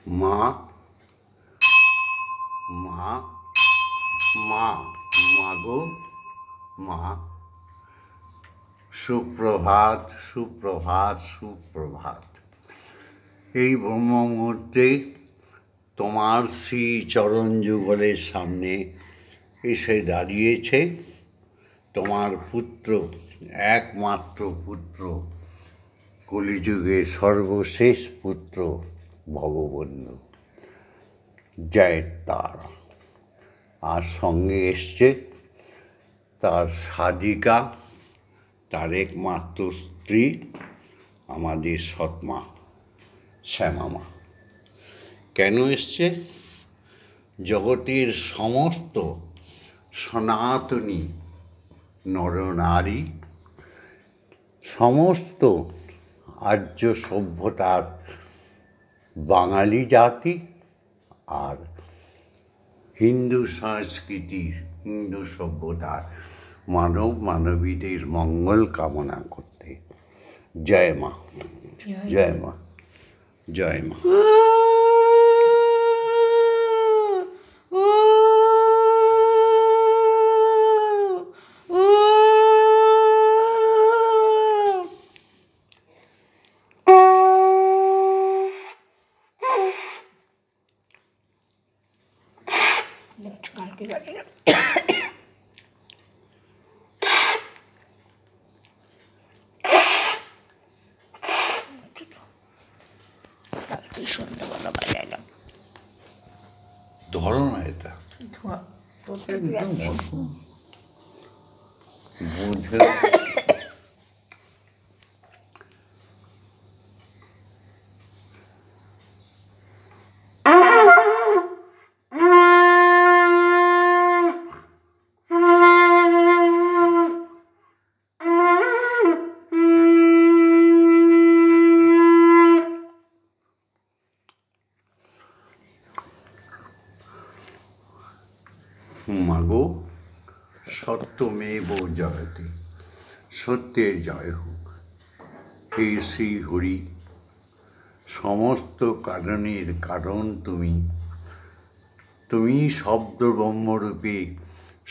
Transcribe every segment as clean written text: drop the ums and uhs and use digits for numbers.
মা মা মা মাগো মা। সুপ্রভাত সুপ্রভাত সুপ্রভাত। এই ব্রহ্ম মুহূর্তে তোমার শ্রী চরণ যুগলের সামনে এসে দাঁড়িয়েছে তোমার পুত্র, একমাত্র পুত্র, কলিযুগের সর্বশেষ পুত্র ভববন্ধু জয় তার। আর সঙ্গে এসছে তার সাধিকা, তার একমাত্র স্ত্রী, আমাদের সৎমা শ্যামামা। কেন এসছে? জগতের সমস্ত সনাতনী নরনারী, সমস্ত আর্য সভ্যতার বাঙালি জাতি আর হিন্দু সংস্কৃতির, হিন্দু সভ্যতার মানব মানবীদের মঙ্গল কামনা করতে। জয় মা, জয় মা, জয় মা। সন্ধ্যাবেলা বাজাইলাম ধরো না এটা বুঝে। মাগো সত্যমেব জয়তে, সত্যের জয় হোক। হে শ্রী হরি, সমস্ত কারণের কারণ তুমি, তুমি শব্দ ব্রহ্মরূপে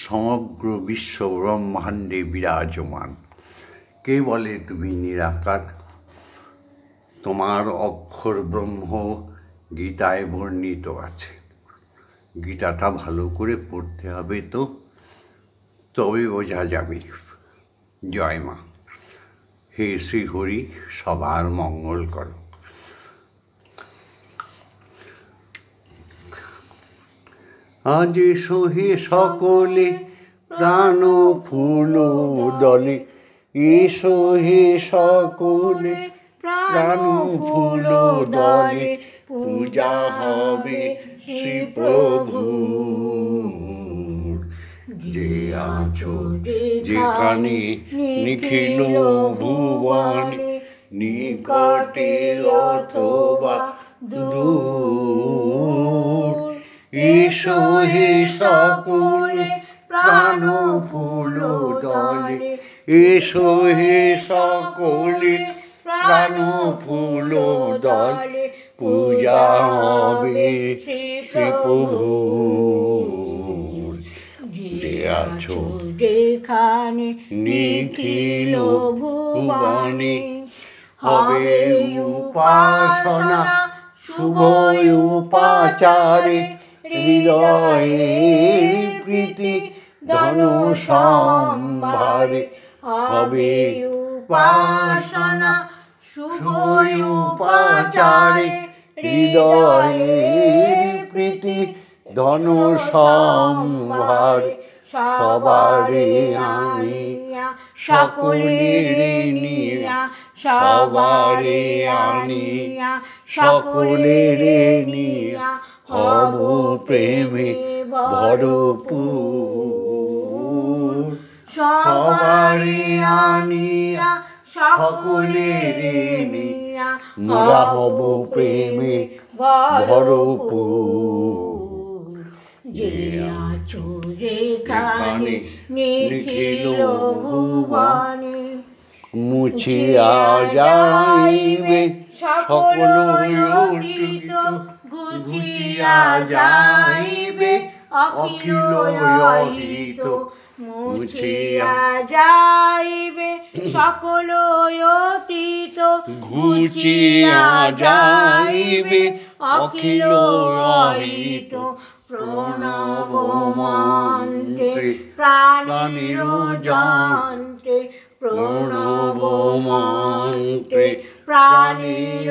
সমগ্র বিশ্ব ব্রহ্মাণ্ডে বিরাজমান। কে বলে তুমি নিরাকার? তোমার অক্ষর ব্রহ্ম গীতায় বর্ণিত আছে। গীতাটা ভালো করে পড়তে হবে তো, তবে বোঝা যাবে। জয় মা। হে শ্রী হরি, সবার মঙ্গল করো। আজ সহে সকলে প্রাণ ফুল দলে, এসো হে সকলে প্রাণ ফুল দলে, পূজা হবে শ্রী প্রভু। যে আছো যেখানে নিখিল ভুবনে, নিকটে অথবা দূর, এসো হে সকলে প্রাণ ফুল দলে, এসো হে সকলে প্রাণ ফুল দলে, পূজা হবে শ্রী প্রভুর। যে আছো যেখানে নিখিল ভুবনে, হবে উপাসনা শুভ উপাচারে, হৃদয়ের প্রীতি ধন সম্ভারে। হবে উপাসনা শুভ উপাচারে, হৃদয়ের প্রীতি ধন সম্ভারে। সবারে আনিয়া সকলেরে নিয়া, সবারে আনিয়া সকলেরে নিয়া, হব প্রেমে ভরপুর। সবারে আনিয়া সকলেরে নিয়া, মোরা হব প্রেমে ভরপুর। যে আছো যেখানে নিখিল ভুবনে, মুছিয়া যাইবে সকল অতীত ঘুচিয়া যাইবে, অখিল অহিত মুছিয়া যাইবে, সকল অতীত ঘুচিয়া যাইবে, অখিল অহিত প্রণব মন্ত্রে প্রাণীর যন্ত্রে, প্রণব মন্ত্রে প্রাণীর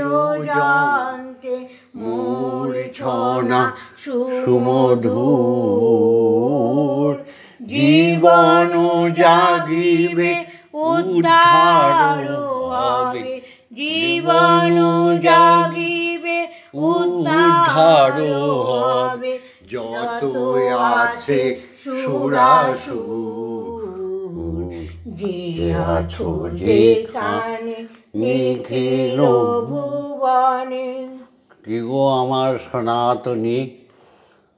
যন্ত্রে, মূর্ছনা সুমধুর জীবন জাগিবে, উদ্ধার হবে, জীবন জাগিবে, উদ্ধার হবে, যত আছে সুরাসুর, যে আছো যেখানে নিখিল ভুবনে। কি গো আমার সনাতনী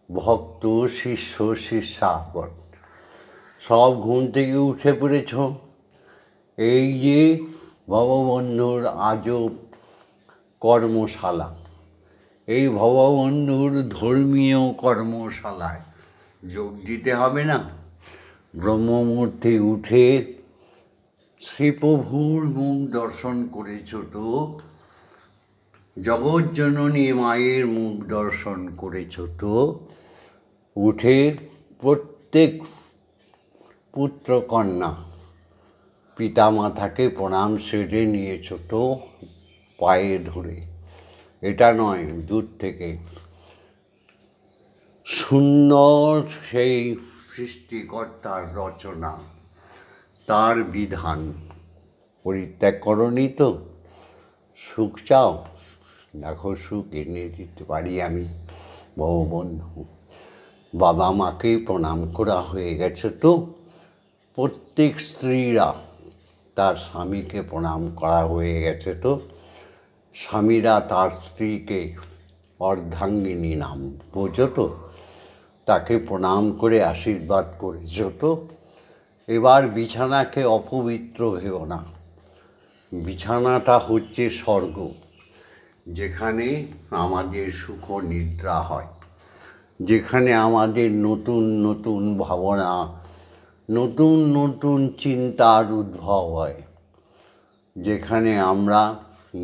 ভক্ত শিষ্য শিষ্যাগণ, সব ঘুম থেকে উঠে পড়েছ? এই যে ভববন্ধুর আজব কর্মশালা, এই ভববন্ধুর ধর্মীয় কর্মশালায় যোগ দিতে হবে না? ব্রহ্মমূর্তি উঠে শ্রীপ্রভুর মুখ দর্শন করেছ তো? জগজ্জননী মায়ের মুখ দর্শন করেছ তো? উঠে প্রত্যেক পুত্রকন্যা পিতামাতাকে প্রণাম সেরে নিয়েছ তো পায়ে ধরে? এটা নয়, দূর থেকে সুন্দর সেই সৃষ্টিকর্তার রচনা, তার বিধান পরিত্যাগ করনি তো? সুখ চাও? দেখো সুখ এনে দিতে পারি আমি ভববন্ধু। বাবা মাকে প্রণাম করা হয়ে গেছে তো? প্রত্যেক স্ত্রীরা তার স্বামীকে প্রণাম করা হয়ে গেছে তো? স্বামীরা তার স্ত্রীকে অর্ধাঙ্গিনী নাম বোঝো তো? তাকে প্রণাম করে আশীর্বাদ করেছ তো? এবার বিছানাকে অপবিত্র ভেবো না। বিছানাটা হচ্ছে স্বর্গ, যেখানে আমাদের সুখ নিদ্রা হয়, যেখানে আমাদের নতুন নতুন ভাবনা, নতুন নতুন চিন্তার উদ্ভব হয়, যেখানে আমরা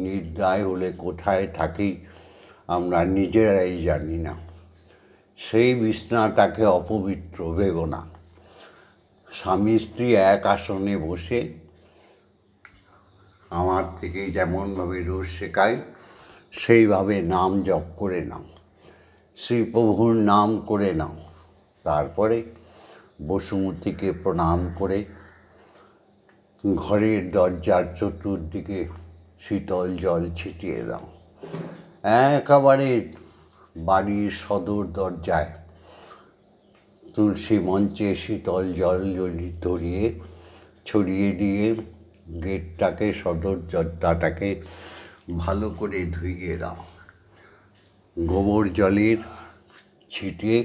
নিদ্রায় হলে কোথায় থাকি আমরা নিজেরাই জানি না। সেই বিছানাটাকে অপবিত্র ভেবো না। স্বামী স্ত্রী এক আসনে বসে আমার থেকে যেমনভাবে রোজ শেখায় সেইভাবে নাম জপ করে নাও, শ্রীপ্রভুর নাম করে নাও। তারপরে বসুমতীকে প্রণাম করে ঘরের দরজার চতুর্দিকে শীতল জল ছিটিয়ে দাও। একেবারে বাড়ির সদর দরজায় তুলসী মঞ্চে শীতল জল ধরিয়ে ছড়িয়ে দিয়ে গেটটাকে, সদর দরজাটাকে ভালো করে ধুইয়ে দাও। গোবর জলের ছিটিয়ে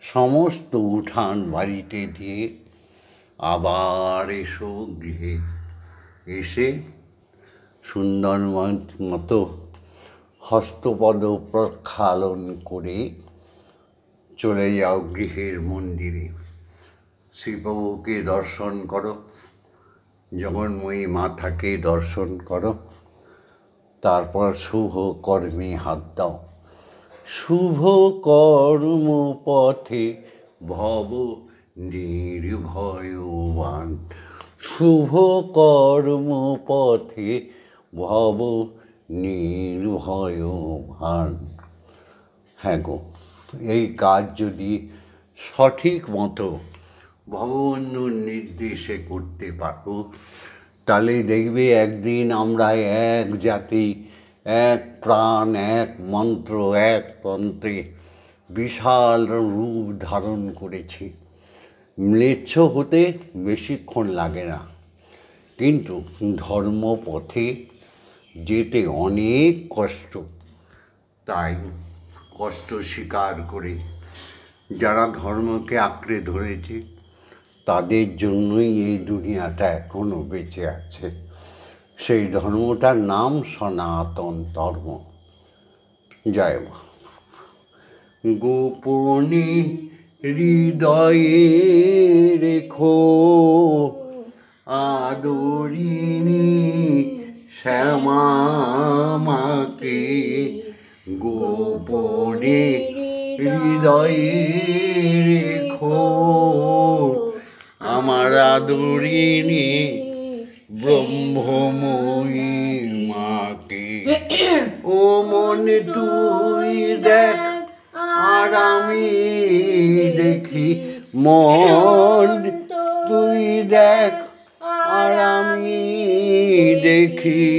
সমস্ত উঠান বাড়িতে দিয়ে আবার এসো গৃহে। এসে সুন্দর মতো হস্তপদ প্রক্ষালন করে চলে যাও গৃহের মন্দিরে। শ্রীপ্রভুকে দর্শন করো, জগন্ময়ী মাতাকে দর্শন করো, তারপর শুভ কর্মে হাত দাও। শুভ কর্ম পথে ভব নির্ভয়বান, শুভ কর্ম পথে ভব নির্ভয়বান। হ্যাঁ গো, এই কাজ যদি সঠিক মতো ভগবন্ধুর নির্দেশে করতে পারো, তাহলে দেখবে একদিন আমরা এক জাতি, এক প্রাণ, এক মন্ত্র, এক তন্ত্রে বিশাল রূপ ধারণ করেছি। ম্লেচ্ছ হতে বেশিক্ষণ লাগে না, কিন্তু ধর্মপথে যেতে অনেক কষ্ট। তাই কষ্ট স্বীকার করে যারা ধর্মকে আঁকড়ে ধরেছে তাদের জন্যই এই দুনিয়াটা এখনও বেঁচে আছে। সেই ধর্মটার নাম সনাতন ধর্ম। জয় মা। গোপনে হৃদয়ে রেখো আদরিণী শ্যামা মাকে, গোপনে হৃদয়ে রেখো আমার আদরিণী ব্রহ্মময়ী মাকে। ও মনে তুই দেখ আর আমি দেখি, মন তুই দেখ আর আমি দেখি,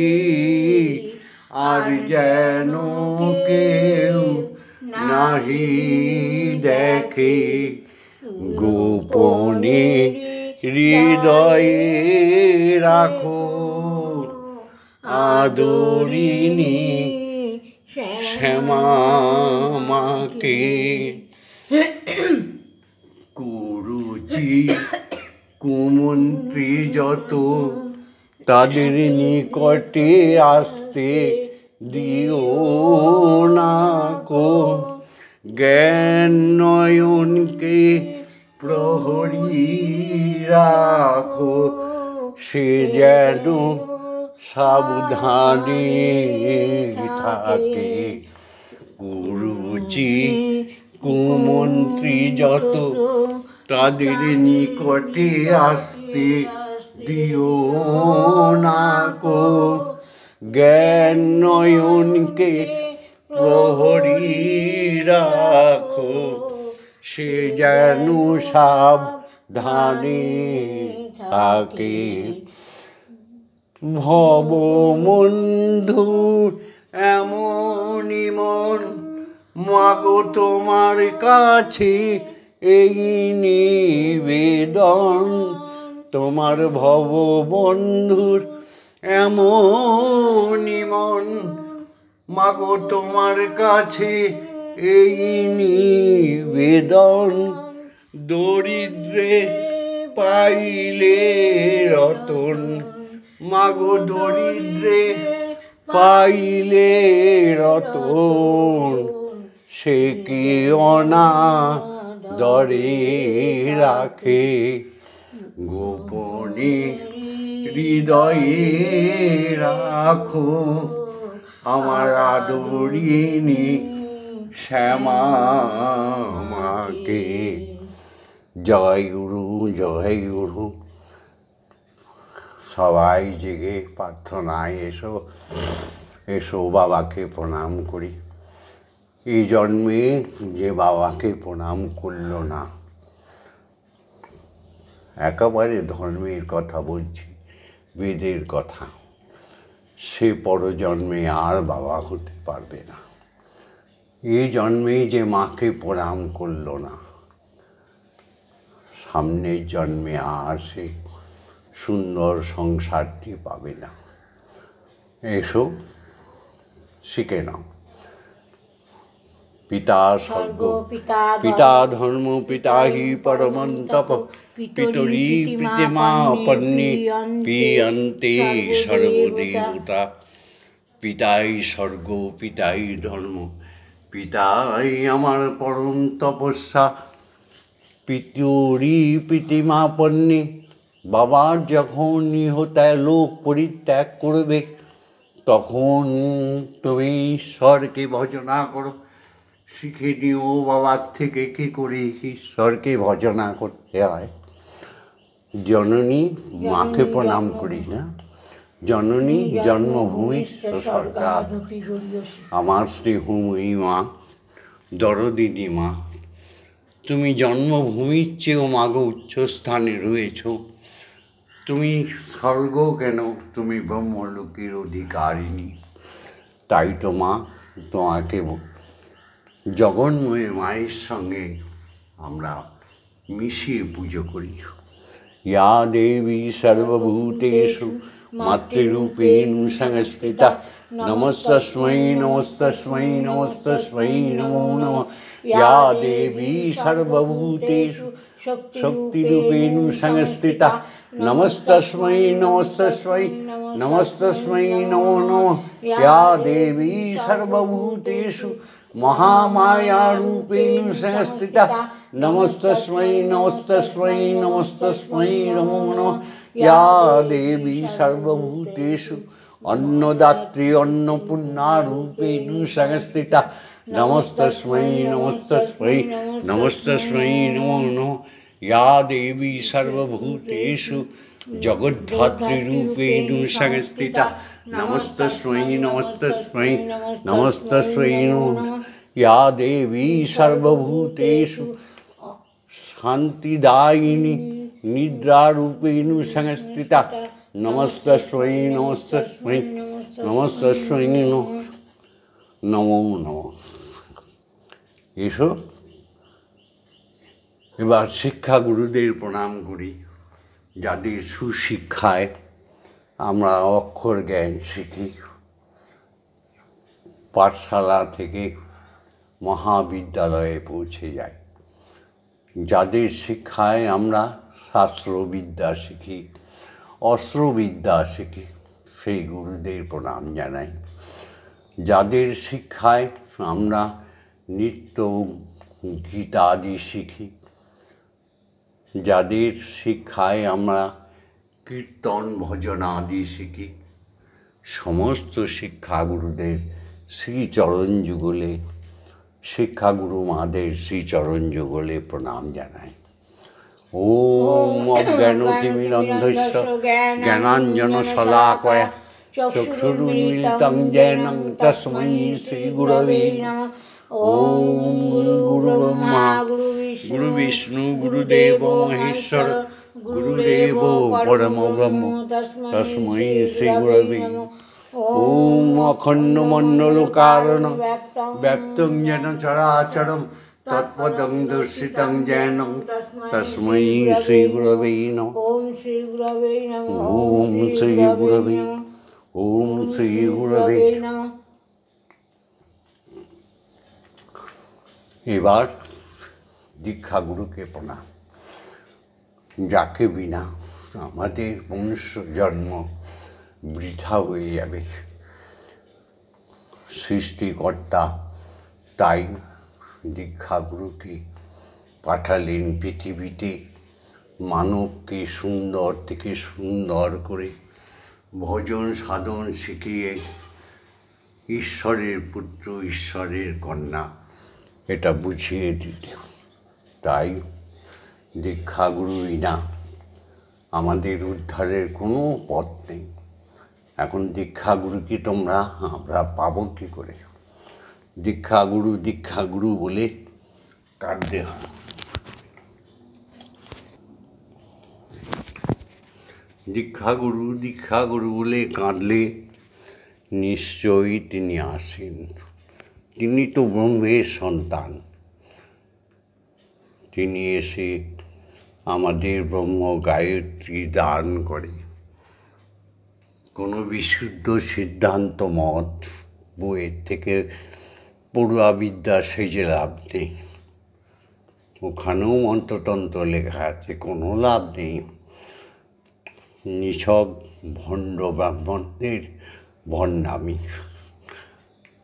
আর যেন কেউ নাহি দেখে। গোপনে হৃদয়ে রাখো আদরিণী শ্যামা মাকে। কুরুচি কুমন্ত্রী যত তাদের নিকটে আসতে দিও না কো, জ্ঞান নয়নকে প্রহরী রাখো সে যেন সাবধানে থাকে। কুরুচি কুমন্ত্রী যত তাদের নিকটে আসতে দিও না কো, জ্ঞান নয়নকে প্রহরী রাখো সে যেন সাবধানে থাকে। ভববন্ধু এমনই মন মাগো তোমার কাছে এই নিবেদন, তোমার ভববন্ধুর এমনই মন মাগো তোমার কাছে এই নিবেদন। দরিদ্রে পাইলে রতন মাগো দরিদ্রে পাইলে রতন, সে কি অনাদরে রাখে। গোপনে হৃদয়ে রাখো আমার আদরিণী শ্যামা মাকে। জয় গুরু, জয় গুরু। সবাই জেগে প্রার্থনায় এসো, এসো বাবাকে প্রণাম করি। এই জন্মে যে বাবাকে প্রণাম করল না, একেবারে ধর্মের কথা বলছি, বেদের কথা, সে পরজন্মে আর বাবা হতে পারবে না। এই জন্মে যে মাকে প্রণাম করল না, সামনের জন্মে আর সে সুন্দর সংসারটি পাবে না। এসো শিখে নাও। পিতা স্বর্গ পিতা ধর্ম পিতা হি পরমং তপ, পিতরি প্রীতিমা পন্নী পিয়ন্তে সর্বদেবতা। পিতাই স্বর্গ পিতাই ধর্ম পিতাই আমার পরম তপস্যা, পিতরি প্রীতিমা পন্নী। বাবার যখন ইহতায় লোক পরিত্যাগ করবে, তখন তুমি ঈশ্বরকে ভজনা করো। শিখে নিও বাবার থেকে কী করে ঈশ্বরকে ভজনা করতে হয়। জননী মাকে প্রণাম করি না, জননী জন্মভূমি স্বর্গাৎ। আমার স্নেহময়ী মা, দরদিনী মা, তুমি জন্মভূমির চেয়েও মাগো উচ্চস্থানে রয়েছ। তুমি স্বর্গ কেন, তুমি ব্রহ্মলোকের অধিকারিণী। তাই তো মা তোমাকে জগন্ময় মায়ের সঙ্গে আমরা মিশিয়ে পুজো করি। ইয়া দেবী সর্বভূতেষু মাতৃরূপেণ সংস্থিতা, নমস্তস্मै নমস্তস্मै নমস্তস্मै নমো নমঃ। ইয়া দেবী সর্বভূতেষু শক্তিরূপেণ সংস্থিতা, नमस्तस्मै नमस्तस्मै नमस्तस्मै नमो नमः। या देवी सर्वभूतेषु महामायारूपेण संस्थिता नमस्तस्मै नमस्तस्मै नमस्तस्मै नमो नमः। या देवी सर्वभूतेषु अन्नदात्री अन्नपूर्णारूपेण संस्थिता नमस्तस्मै नमस्तस्मै नमस्तस्मै नमो नमः। या देवी सर्वभूतेषु जगद्धात्रीरूपेण संस्थिता नमस्तस्मै नमस्तस्मै नमस्तस्मै नमो नमः। या देवी सर्वभूतेषु शान्तिदायिनी निद्रारूपेण संस्थिता नमस्तस्मै नमस्तस्मै नमस्तस्मै नमो नमः। এসো এবার শিক্ষা গুরুদের প্রণাম করি, যাদের সুশিক্ষায় আমরা অক্ষর জ্ঞান শিখি, পাঠশালা থেকে মহাবিদ্যালয়ে পৌঁছে যাই, যাদের শিক্ষায় আমরা শাস্ত্রবিদ্যা শিখি, অস্ত্রবিদ্যা শিখি, সেই গুরুদের প্রণাম জানাই। যাদের শিক্ষায় আমরা নিত্য গীতাদি শিখি, যাদের শিক্ষায় আমরা কীর্তন ভজনাদি শিখি, সমস্ত শিক্ষাগুরুদের শ্রীচরণ যুগলে, শিক্ষাগুরু মাদের শ্রীচরণ যুগলে প্রণাম জানাই। ওম অজ্ঞানতিমিরন্ধস্য জ্ঞানাঞ্জনশলাকয়া চক্ষুरुन्मीलितं येन तस्मै श्रीगुरवे नमः। ओम गुरुब्रह्मा गुरुविष्णु गुरुदेव महेश्वर गुरुदेवो परमब्रह्म तस्मै श्रीगुरवे नमः। ओम अखण्डमण्डलकारणं व्याप्तं येन चराचरं तत्पदं दर्शितं येन तस्मै श्रीगुरवे नमः। ओम श्रीगुरवे नमः। ओम श्रीगुरवे ओम श्रीगुरवे नमः। এবার দীক্ষাগুরুকে প্রণাম, যাকে বিনা আমাদের মনুষ্য জন্ম বৃথা হয়ে যাবে। সৃষ্টিকর্তা তাই দীক্ষাগুরুকে পাঠালেন পৃথিবীতে, মানবকে সুন্দর থেকে সুন্দর করে ভজন সাধন শিখিয়ে ঈশ্বরের পুত্র ঈশ্বরের কন্যা এটা বুঝিয়ে দিতে। তাই দীক্ষাগুরুই না আমাদের উদ্ধারের কোনো পথ নেই। এখন দীক্ষাগুরু কি আমরা পাবো কী করে? দীক্ষাগুরু দীক্ষাগুরু বলে কাঁদতে হয়। দীক্ষাগুরু দীক্ষাগুরু বলে কাঁদলে নিশ্চয়ই তিনি আসেন। তিনি তো ব্রহ্মের সন্তান, তিনি এসে আমাদের ব্রহ্ম গায়ত্রী দান করে। কোনো বিশুদ্ধ সিদ্ধান্ত মত বইয়ের থেকে পড়ুয়া বিদ্যা সেজে লাভ নেই। ওখানেও মন্ত্রতন্ত্র লেখা আছে, কোনো লাভ নেই। নিছক ভণ্ড ব্রাহ্মণদের ভণ্ডামি।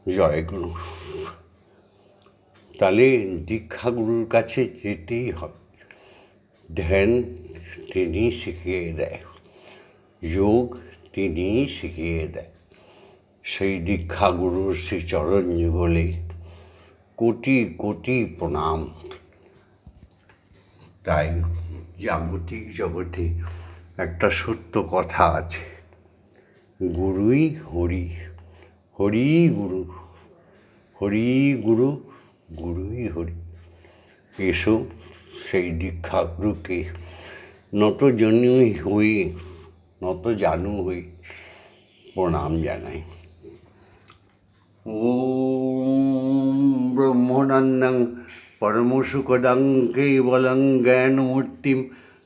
জয় গুরু। তাহলে দীক্ষাগুরুর কাছে যেতেই হবে। ধ্যান তিনি শিখিয়ে দেয়, যোগ তিনি শিখিয়ে দেয়। সেই দীক্ষাগুরুর শ্রীচরণ যুগলে কোটি কোটি প্রণাম। তাই জাগতিক জগতে একটা সত্য কথা আছে, গুরুই হরি, হরি গুরু, হরি গুরু, গুরুই হরি। এসো সেই দীক্ষাগুরুকে নতজনু হয়ে নতজানু হয়ে প্রণাম জানাই। ওম ব্রহ্মনন্দং পরমসুখদং কেবলং জ্ঞানমূর্তিম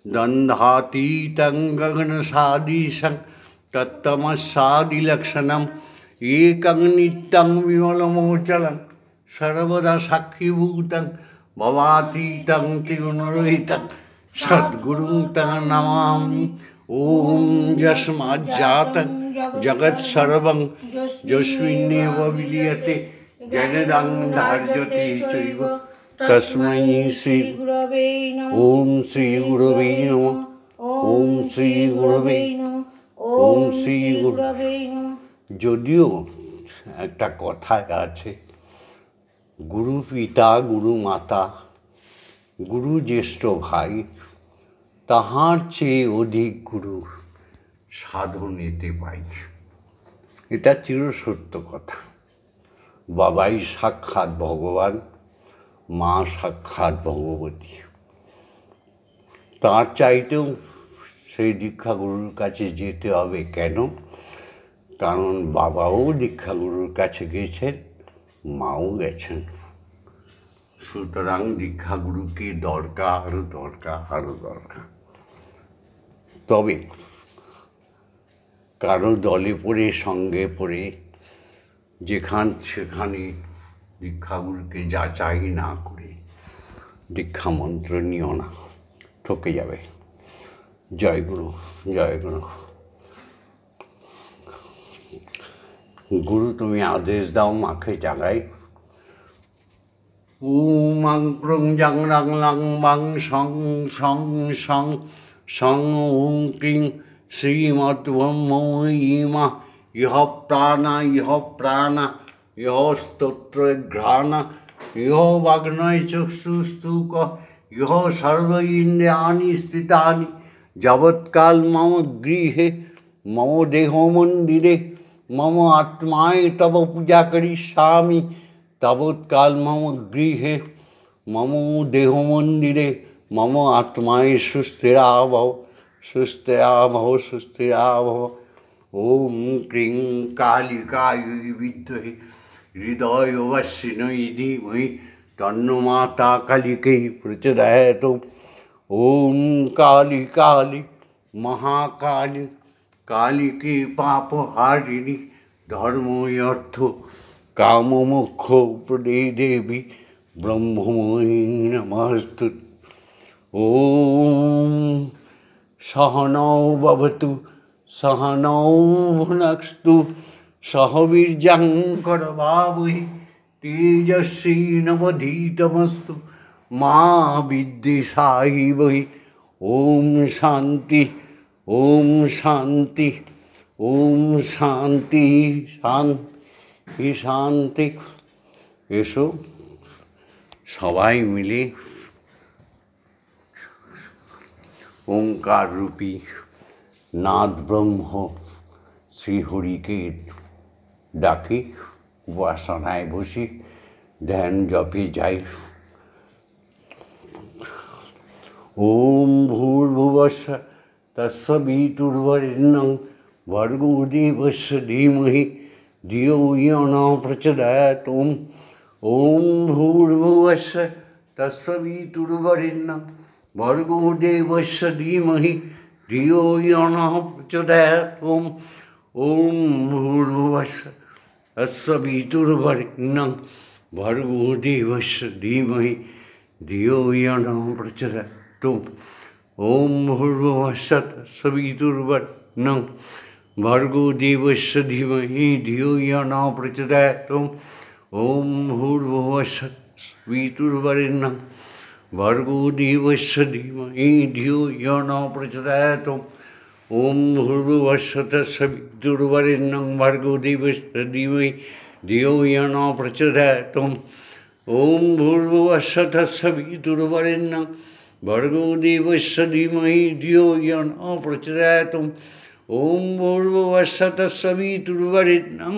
দ্বন্দ্বাতীतं গগনসাদীশং তত্তমসাদিলক্ষণম একং নিত্যং বিমলমোচলং সর্বদা সাক্ষীভূতং ভবাতীतं ত্রিগুণরহিतं সদ্গুরুং তং নমামি ॐ यस्माज्जातं जगत्सर्वं यस्मिन्नेव विलीयते जनिदं धार्यते चैव तस्मै श्री गुरवे नमः। ॐ श्री गुरवे नमः। ॐ श्री गुरवे ওম শ্রী গুরবে নমঃ। যদিও একটা কথায় আছে, গুরু পিতা গুরু মাতা গুরু জ্যেষ্ঠ ভাই, তাহার চেয়ে অধিক গুরু সাধনেতে পাই। এটা চিরসত্য কথা। বাবাই সাক্ষাৎ ভগবান, মা সাক্ষাৎ ভগবতী। তার চাইতেও সেই দীক্ষাগুরুর কাছে যেতে হবে। কেন? কারণ বাবাও দীক্ষাগুরুর কাছে গেছেন, মাও গেছেন। সুতরাং দীক্ষাগুরুকে দরকার দরকার আরও দরকার। তবে কারো দলে পড়ে সঙ্গে পড়ে সেখানে দীক্ষাগুরুকে যাচাই না করে দীক্ষা মন্ত্র নিও না, ঠকে যাবে। জয় গুরু, জয় গুরু। গুরু তুমি আদেশ দাও মাকে জাগাই। মাং প্রং জাং রাং লাং বাং সং সং সং সং ওং ক্রিং শ্রীমদ্ব্রহ্ম ইমা ইহ প্রাণা ইহ স্তোত্র ঘ্রাণা ইহ বাগ্নয় চক্ষুস্তুক ইহ সর্ব ইন্দ্রিয়াণি স্থিতানি যাবৎকাল মম গৃহে মম দেহ মন্দিরে মম আত্মায় তব পূজা করিষ্যামি তাবৎকাল মম গৃহে মম দেহ মন্দিরে মম আত্মায় সুস্থিরা ভব সুস্থিরা ভব সুস্থিরা ভব। ওম ক্রিং কালিকায় বিদ্মহে হৃদয়বস্যিনৈ ধীমহি তন্নো মাতা কালিকৈ প্রচোদয়াৎ। ওম কালী কালী মহাকালী কালীকে পাপহারিণী ধর্ম অর্থ কাম মোক্ষ প্রদে দেবী ব্রহ্মময়ী নমস্তু। ওম সহনৌ ভবতু সহনৌ ভুনক্তু সহ বীর্যং করভাবহি তেজস্বিনাবধীতমস্তু মা বিদ্বিষাহিবহি। ওম শান্তি, ওম শান্তি, ওম শান্তি, শান্তি শান্তি। এসো সবাই মিলে ওঙ্কার রূপী নাদ ব্রহ্ম শ্রীহরিকে ডাকি, উপাসনায় বসি, ধ্যান জপে যাই। ওম ভূর্ভুবস্সঃ তস্সবিতুর্বরেণ্যং ভর্গো দেবস্য ধীমহি ধিয়ো ইয়ো ন প্রচোদয়াৎ। ওম ভূর্ভুবস্সঃ তস্সবিতুর্বরেণ্যং ভর্গো দেবস্য ধীমহি ধিয়ো ইয়ো ন প্রচোদয়াৎ। ওম ভূর্ভুবস্সঃ তস্সবিতুর্বরেণ্যং ভর্গো দেবস্য ধীমহি ধিয়ো ইয়ো ন প্রচোদয়াৎ। ওম ভূর্ভুবস্সঃ তস্সবিতুর্বরেণ্যং ভর্গো দেবস্য ধীমহি ধিয়ো ইয়ো ন প্রচোদয়াৎ। ওম ভূর্ভুবস্সঃ তস্সবিতুর্বরেণ্যং ভর্গো দেবস্য ধীমহি ধিয়ো ইয়ো ন প্রচোদয়াৎ। ওম ভূর্ভুবস্সঃ তস্সবিতুর্বরেণ্যং ভর্গো দেবস্য ধীমহি ধিয়ো ইয়ো ন প্রচোদয়াৎ। ওম ভূর্ভুবস্সঃ তস্সবিতুর্বরেণ্যং ভর্গো দেবস্য ধীমহি ধিয়ো ইয়ো ন প্রচোদয়াৎ। ওম ভূর্ভুবস্সঃ তস্সবিতুর্বরেণ্যং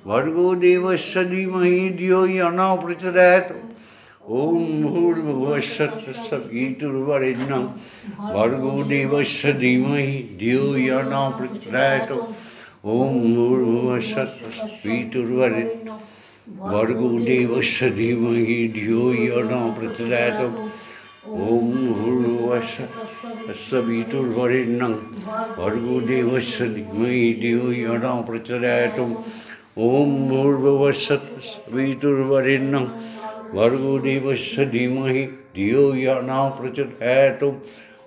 ভর্গো দেবস্য ধীমহি ধিয়ো ইয়ো ন প্রচোদয়াৎ। ওম ভূর্ভুবস্সঃ তস্সবিতুর্বরেণ্যং ভর্গো দেবস্য ধীমহি ধিয়ো ইয়ো ন প্রচোদয়াৎ। ওম ভূর্ভুবস্সঃ তস্সবিতুর্বরেণ্যং ভর্গো দেবস্য ধীমহি ধিয়ো ইয়ো ন প্রচোদয়াৎ। ওম ভূর্ভুবস্সঃ তস্সবিতুর্বরেণ্যং ভর্গো দেবস্য ধীমহি ধিয়ো ইয়ো ন প্রচোদয়াৎ। ওম ভূর্ভুবস্সঃ তস্সবিতুর্বরেণ্যং ভর্গো দেবস্য ধীমহি ধিয়ো ইয়ো ন প্রচোদয়াৎ।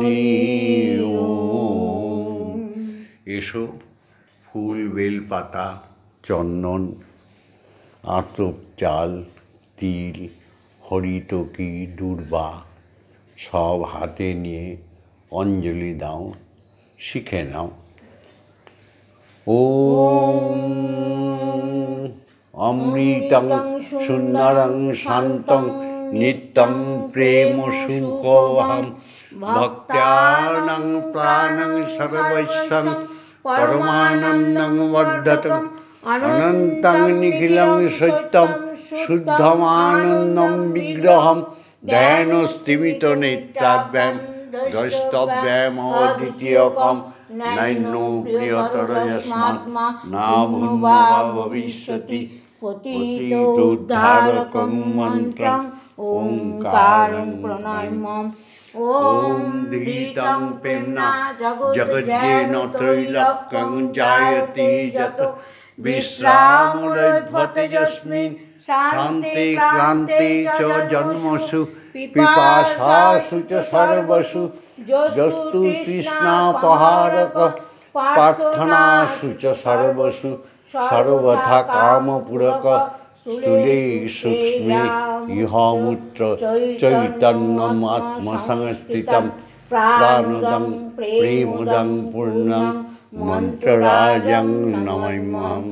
ধ্বনি ওম। এসো ফুল বেলপাতা চন্দন আতপ চাল তিল হরিতকি দূর্বা সব হাতে নিয়ে অঞ্জলি দাও, শিখে নাও। ওম অমৃতং সুন্দরং শান্তং নিত্যং প্রেম সুখোহম ভক্তানাং প্রাণং সর্বস্বং পরমানন্দং বর্ধতং অনন্তং নিখিলং সত্যম শুদ্ধমানন্দম বিগ্রহম ধ্যানস্থিমিত নেত্রাভ্যাম দ্রষ্টব্যাম অদ্বিতীয়কম নৈন্য প্রিয়তর যস্মাৎ না ভূন্বা ভবিষ্যতি পতিতোদ্ধারকং মন্ত্রং ওঙ্কারং প্রণাম্যম। ওম ধীতং প্রেম্না জগজ্জেন ত্রৈলোক্যং জায়তে যত বিশ্রামলভ্যতে যস্মিন শান্তি ক্লান্তি চ জন্মসু পিপাসাসু চ সর্বসু যস্তু তৃষ্ণাপহারক প্রার্থনাসু চ সর্বসু সর্বথা কামপূরক স্থূলে সূক্ষ্মে ইহমূত্র চৈতন্যম আত্মসংস্থিতম প্রাণদং প্রেমদং পূর্ণং মন্ত্ররাজং নমাম্যহম।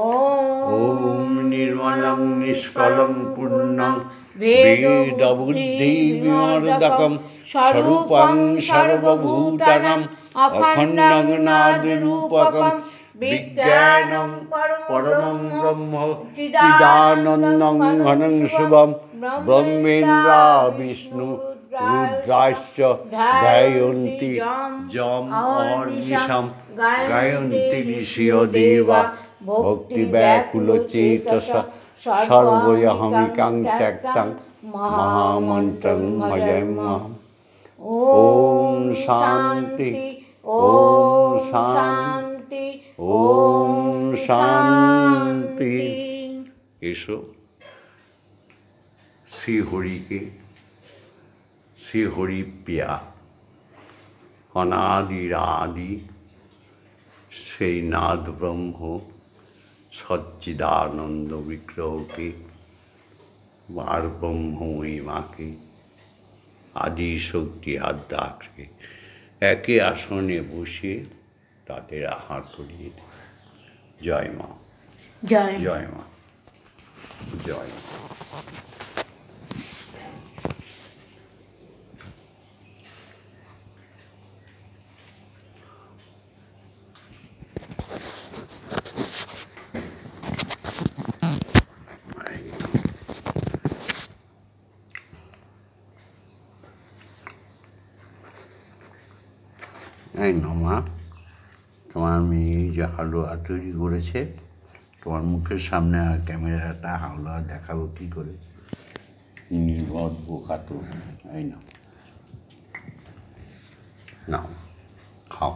ওম নির্মলং নিষ্কলং পূর্ণং বেদবুদ্ধি বিমর্দকম স্বরূপং সর্বভূতানাং অখণ্ডং নাদরূপকম বিজ্ঞানং পরমং ব্রহ্ম চিদানন্দং ঘনং শুভম ব্রহ্মেন্দ্রা বিষ্ণু রুদ্রাশ্চ ধ্যায়ন্তি যম অহর্নিশম গায়ন্তি ঋষিয় দেবা ভক্তি ব্যাকুল চেতসা সর্বয়হমিকাং ত্যক্তং মহামন্ত্রং ভজাম্যহম। ওম শান্তি ওম শান্তি ওম শান্তি। এসো শ্রীহরিকে শ্রীহরি প্রিয়া অনাদিরাদি সেই নাদ ব্রহ্ম সচ্চিদানন্দ বিগ্রহকে বার ব্রহ্মময়ী মাকে আদি শক্তি আদ্যাকে একে আসনে বসিয়ে তাদের আহার করিয়ে দিই। জয় মা, জয় জয় মা, জয় মা। এই না মা, তোমার মেয়ে এই যে হালুয়া তৈরি করেছে, তোমার মুখের সামনে আর ক্যামেরাটা হালুয়া দেখাবো কী করে? নির্বোধ বোকা তো। এই না, নাও খাও।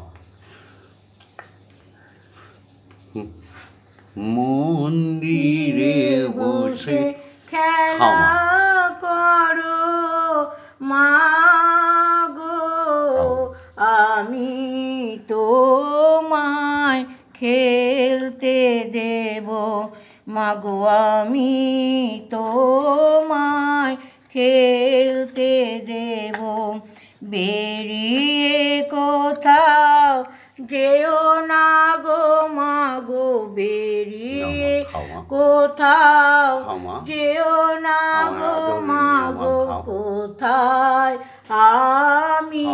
মন্দিরে বসে খেলা করো মাগো, আমি তোমায় খেলতে দেব মাগো, আমি তোমায় খেলতে দেব। বেরিয়ে কোথাও যেও না গো মাগো, বেরিয়ে কোথাও যেও না গো মাগো, কোথায় আমি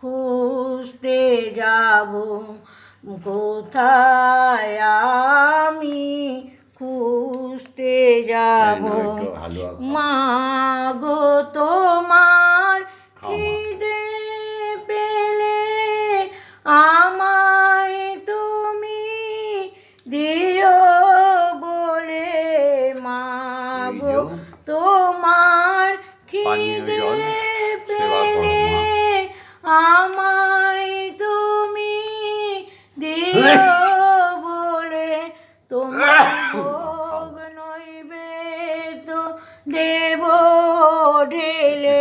খুঁজতে যাব, কোথায় আমি খুঁজতে যাব মাগো। তোমার খিদে পেলে আমায় তুমি দিও বলে মাগো, তোমার খিদে পেলে আমায় তুমি দিও বলে, তোমার ভোগ নৈবেদ্য দেব ঢেলে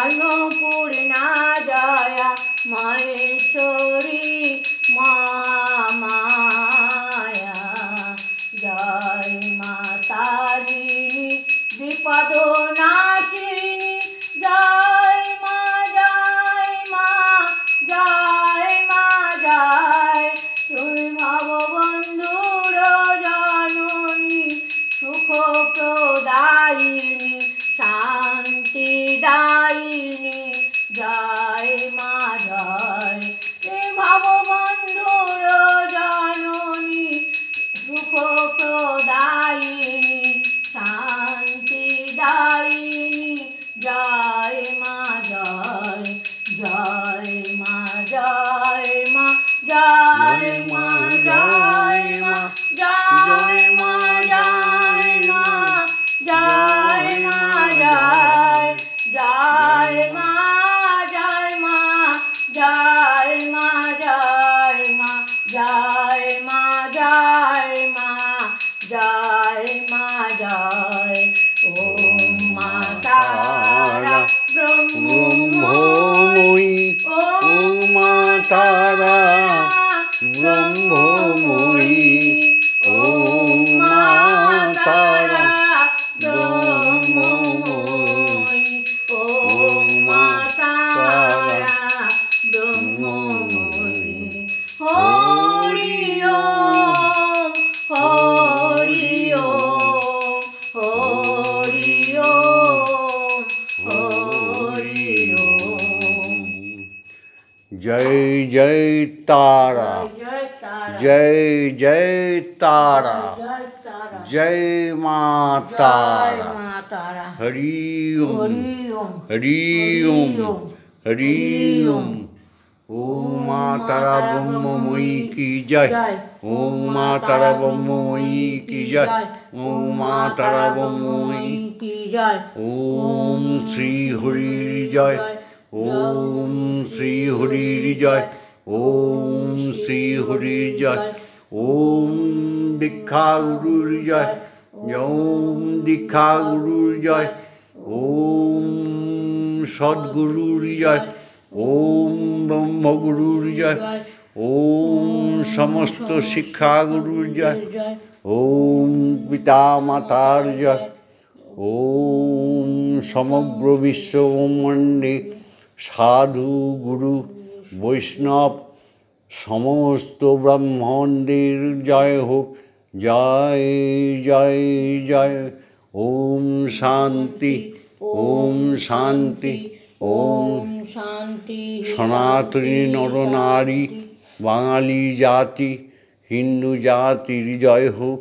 अन्नपूर्णा जया महेश्वरी मा माया जय मा तारिणी विपदनाशिनी जय मा जय मा जय मा जय তুমি ভববন্ধুর জননী সুখ প্রদায়িনী শান্তিদায়িনী জয় মা জয় তুমি ভববন্ধুর জননী সুখ প্রদায়িনী শান্তিদায়িনী জয় মা জয় জয় মা জয় মা জয় মা জয় মা জয় মা জয় মা জয় মা জয় জয় মা জয় মা জয় মা জয় মা জয় মা জয় মা জয় মা জয় ওম মা তারা ব্রহ্মময়ী ওম মা তারা ব্রহ্মময়ী ওম মা তারা ব্রহ্মময়ী ওম মা তারা ব্রহ্মময়ী হরি ওম হরি ওম হরি ওম হরি ওম জয় জয় তারা জয় তারা জয় জয় তারা জয় তারা জয় মা জয় তারা মা তারা হরি ওম হরি হরি ওম ওম হরি ওম ওম মা তারা ব্রহ্মময়ী কি জয় ওম মা তারা ব্রহ্মময়ী কি জয় ওম মা তারা ব্রহ্মময়ী কি জয় ওম শ্রী হরির জয় ওম শ্রী হরির জয় ওম শ্রী হরির জয় ওম দীক্ষা গুরুর জয় ওম দীক্ষা গুরুর জয় ওম সদ্গুরুর জয় ওম ব্রহ্মগুরুর জয় ওম সমস্ত শিক্ষাগুরুর জয় ওম পিতা মাতার জয় ওম সমগ্র বিশ্বব্রহ্মাণ্ডে সাধু গুরু বৈষ্ণব সমস্ত ব্রহ্মাণ্ডের জয় হোক জয় জয় জয় ওম শান্তি ওম শান্তি ওম শান্তি সনাতনী নরনারী বাঙালি জাতি হিন্দু জাতির জয় হোক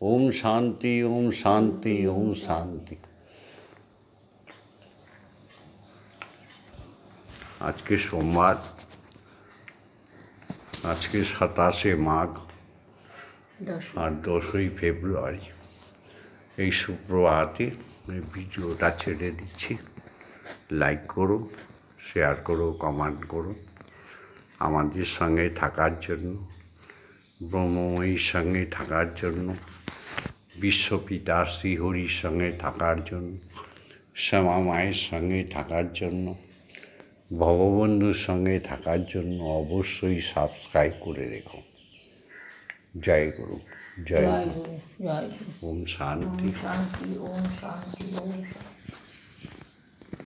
ওম শান্তি ওম শান্তি ওম শান্তি। আজকে সোমবার, আজকে 27শে মাঘ আর 10ই ফেব্রুয়ারি। এই সুপ্রভাতে এই ভিডিওটা ছেড়ে দিচ্ছি। লাইক করো, শেয়ার করো, কমেন্ট করো। আমাদের সঙ্গে থাকার জন্য, ব্রহ্মময়ীর সঙ্গে থাকার জন্য, বিশ্বপিতা শ্রীহরির সঙ্গে থাকার জন্য, শ্যামা মায়ের সঙ্গে থাকার জন্য, ভববন্ধুর সঙ্গে থাকার জন্য অবশ্যই সাবস্ক্রাইব করে রেখো। জয় গুরু, জয় গুরু। জয় ওম শান্তি। শান্তি ওম শান্তি ওম শান্তি।